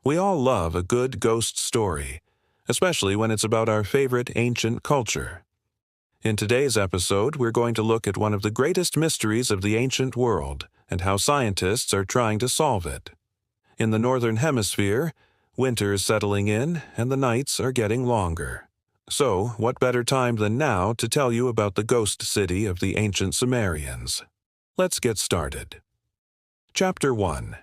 We all love a good ghost story, especially when it's about our favorite ancient culture. In today's episode, we're going to look at one of the greatest mysteries of the ancient world and how scientists are trying to solve it. In the Northern Hemisphere, winter is settling in and the nights are getting longer. So, what better time than now to tell you about the ghost city of the ancient Sumerians? Let's get started. Chapter 1.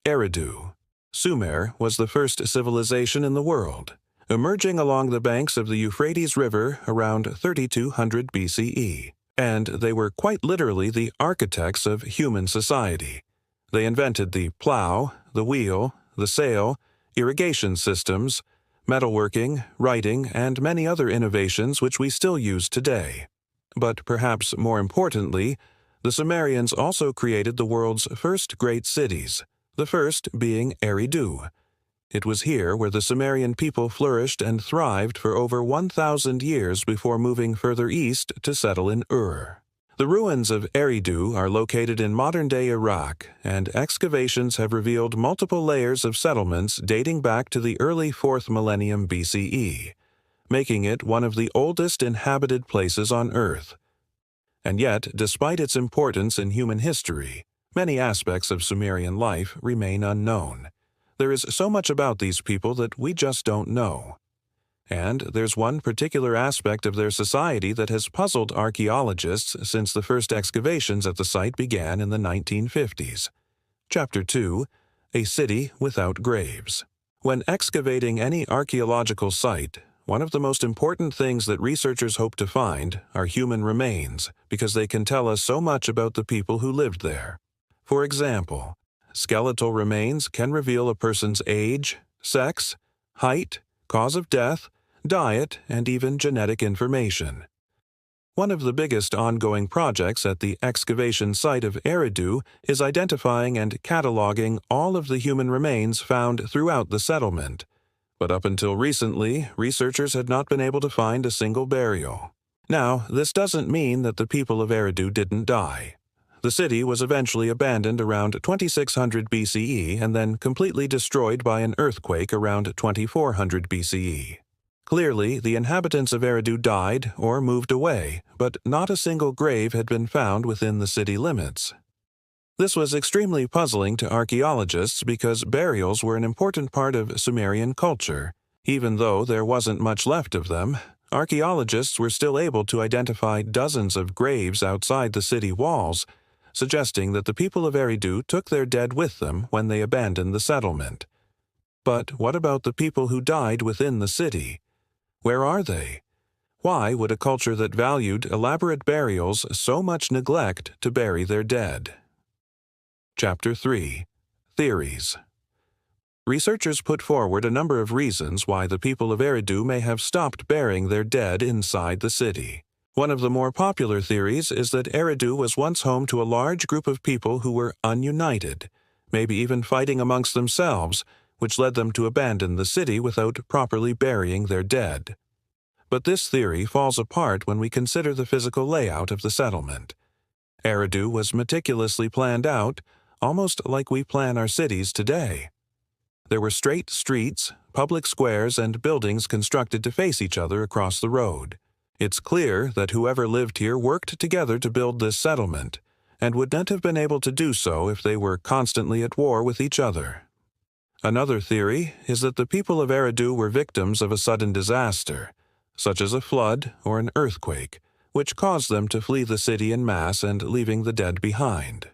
Eridu. Sumer was the first civilization in the world, emerging along the banks of the Euphrates River around 3200 BCE, and they were quite literally the architects of human society. They invented the plow, the wheel, the sail, irrigation systems, metalworking, writing, and many other innovations which we still use today. But perhaps more importantly, the Sumerians also created the world's first great cities, the first being Eridu. It was here where the Sumerian people flourished and thrived for over 1,000 years before moving further east to settle in Ur. The ruins of Eridu are located in modern-day Iraq, and excavations have revealed multiple layers of settlements dating back to the early 4th millennium BCE, making it one of the oldest inhabited places on Earth. And yet, despite its importance in human history, many aspects of Sumerian life remain unknown. There is so much about these people that we just don't know. And there's one particular aspect of their society that has puzzled archaeologists since the first excavations at the site began in the 1950s. Chapter 2. A City Without Graves. When excavating any archaeological site, one of the most important things that researchers hope to find are human remains, because they can tell us so much about the people who lived there. For example, skeletal remains can reveal a person's age, sex, height, cause of death, diet, and even genetic information. One of the biggest ongoing projects at the excavation site of Eridu is identifying and cataloging all of the human remains found throughout the settlement. But up until recently, researchers had not been able to find a single burial. Now, this doesn't mean that the people of Eridu didn't die. The city was eventually abandoned around 2600 BCE and then completely destroyed by an earthquake around 2400 BCE. Clearly, the inhabitants of Eridu died or moved away, but not a single grave had been found within the city limits. This was extremely puzzling to archaeologists because burials were an important part of Sumerian culture. Even though there wasn't much left of them, archaeologists were still able to identify dozens of graves outside the city walls, suggesting that the people of Eridu took their dead with them when they abandoned the settlement. But what about the people who died within the city? Where are they? Why would a culture that valued elaborate burials so much neglect to bury their dead? Chapter 3. Theories. Researchers put forward a number of reasons why the people of Eridu may have stopped burying their dead inside the city. One of the more popular theories is that Eridu was once home to a large group of people who were ununited, maybe even fighting amongst themselves, which led them to abandon the city without properly burying their dead. But this theory falls apart when we consider the physical layout of the settlement. Eridu was meticulously planned out, almost like we plan our cities today. There were straight streets, public squares, and buildings constructed to face each other across the road. It's clear that whoever lived here worked together to build this settlement, and would not have been able to do so if they were constantly at war with each other. Another theory is that the people of Eridu were victims of a sudden disaster, such as a flood or an earthquake, which caused them to flee the city en masse and leaving the dead behind.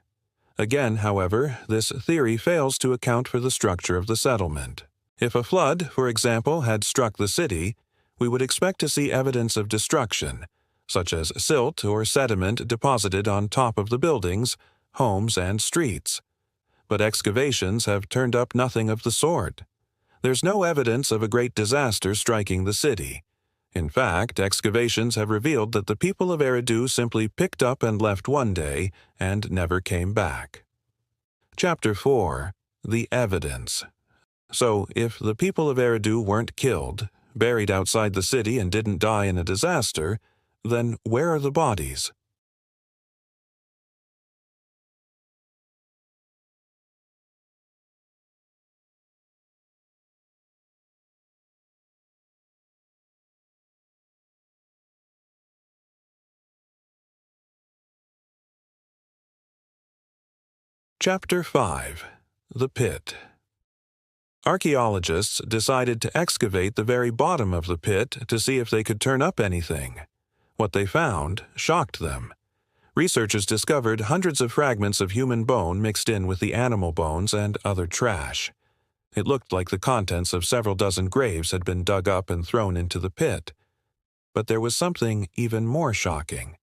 Again, however, this theory fails to account for the structure of the settlement. If a flood, for example, had struck the city, we would expect to see evidence of destruction, such as silt or sediment deposited on top of the buildings, homes, and streets. But excavations have turned up nothing of the sort. There's no evidence of a great disaster striking the city. In fact, excavations have revealed that the people of Eridu simply picked up and left one day and never came back. Chapter 4. The Evidence. So, if the people of Eridu weren't killed, buried outside the city, and didn't die in a disaster, then where are the bodies? Chapter 5. The Pit. Archaeologists decided to excavate the very bottom of the pit to see if they could turn up anything. What they found shocked them. Researchers discovered hundreds of fragments of human bone mixed in with the animal bones and other trash. It looked like the contents of several dozen graves had been dug up and thrown into the pit. But there was something even more shocking.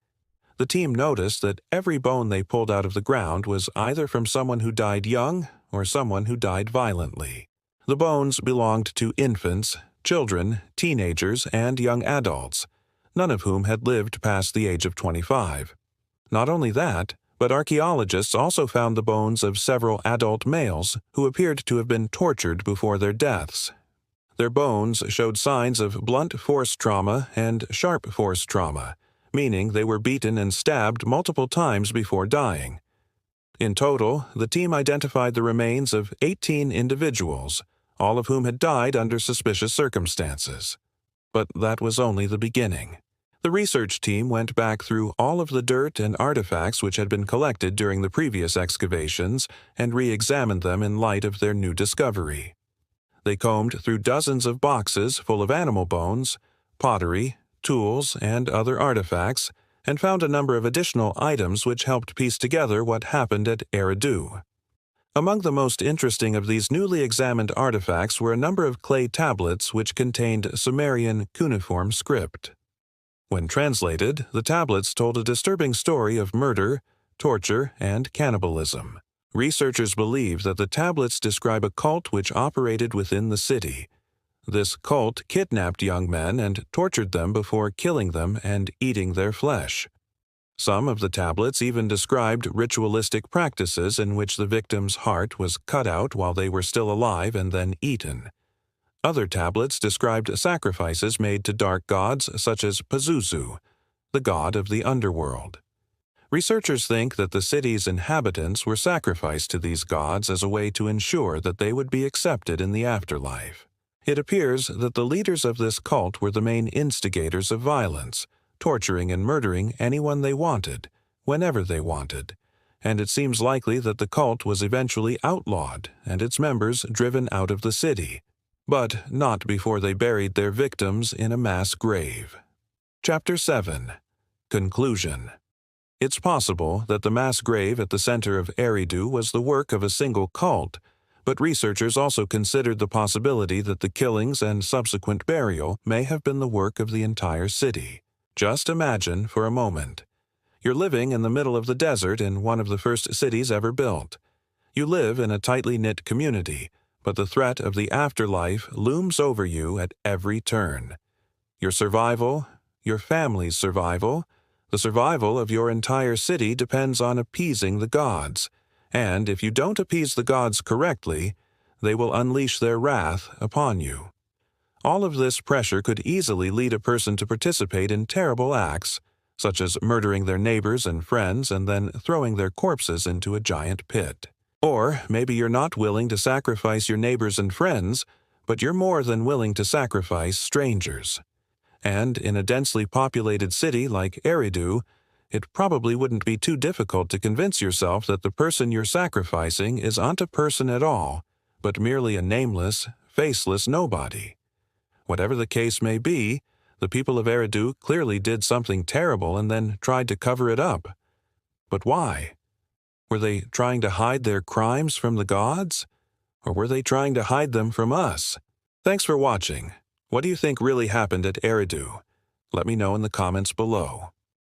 The team noticed that every bone they pulled out of the ground was either from someone who died young or someone who died violently. The bones belonged to infants, children, teenagers, and young adults, none of whom had lived past the age of 25. Not only that, but archaeologists also found the bones of several adult males who appeared to have been tortured before their deaths. Their bones showed signs of blunt force trauma and sharp force trauma, meaning they were beaten and stabbed multiple times before dying. In total, the team identified the remains of 18 individuals, all of whom had died under suspicious circumstances. But that was only the beginning. The research team went back through all of the dirt and artifacts which had been collected during the previous excavations and re-examined them in light of their new discovery. They combed through dozens of boxes full of animal bones, pottery, tools, and other artifacts, and found a number of additional items which helped piece together what happened at Eridu. Among the most interesting of these newly examined artifacts were a number of clay tablets which contained Sumerian cuneiform script. When translated, the tablets told a disturbing story of murder, torture, and cannibalism. Researchers believe that the tablets describe a cult which operated within the city. This cult kidnapped young men and tortured them before killing them and eating their flesh. Some of the tablets even described ritualistic practices in which the victim's heart was cut out while they were still alive and then eaten. Other tablets described sacrifices made to dark gods such as Pazuzu, the god of the underworld. Researchers think that the city's inhabitants were sacrificed to these gods as a way to ensure that they would be accepted in the afterlife. It appears that the leaders of this cult were the main instigators of violence, torturing and murdering anyone they wanted, whenever they wanted, and it seems likely that the cult was eventually outlawed and its members driven out of the city, but not before they buried their victims in a mass grave. Chapter 7. Conclusion. It's possible that the mass grave at the center of Eridu was the work of a single cult, but researchers also considered the possibility that the killings and subsequent burial may have been the work of the entire city. Just imagine for a moment. You're living in the middle of the desert in one of the first cities ever built. You live in a tightly knit community, but the threat of the afterlife looms over you at every turn. Your survival, your family's survival, the survival of your entire city depends on appeasing the gods, and if you don't appease the gods correctly, they will unleash their wrath upon you. All of this pressure could easily lead a person to participate in terrible acts, such as murdering their neighbors and friends and then throwing their corpses into a giant pit. Or maybe you're not willing to sacrifice your neighbors and friends, but you're more than willing to sacrifice strangers. And in a densely populated city like Eridu, it probably wouldn't be too difficult to convince yourself that the person you're sacrificing isn't a person at all, but merely a nameless, faceless nobody. Whatever the case may be, the people of Eridu clearly did something terrible and then tried to cover it up. But why? Were they trying to hide their crimes from the gods? Or were they trying to hide them from us? Thanks for watching. What do you think really happened at Eridu? Let me know in the comments below.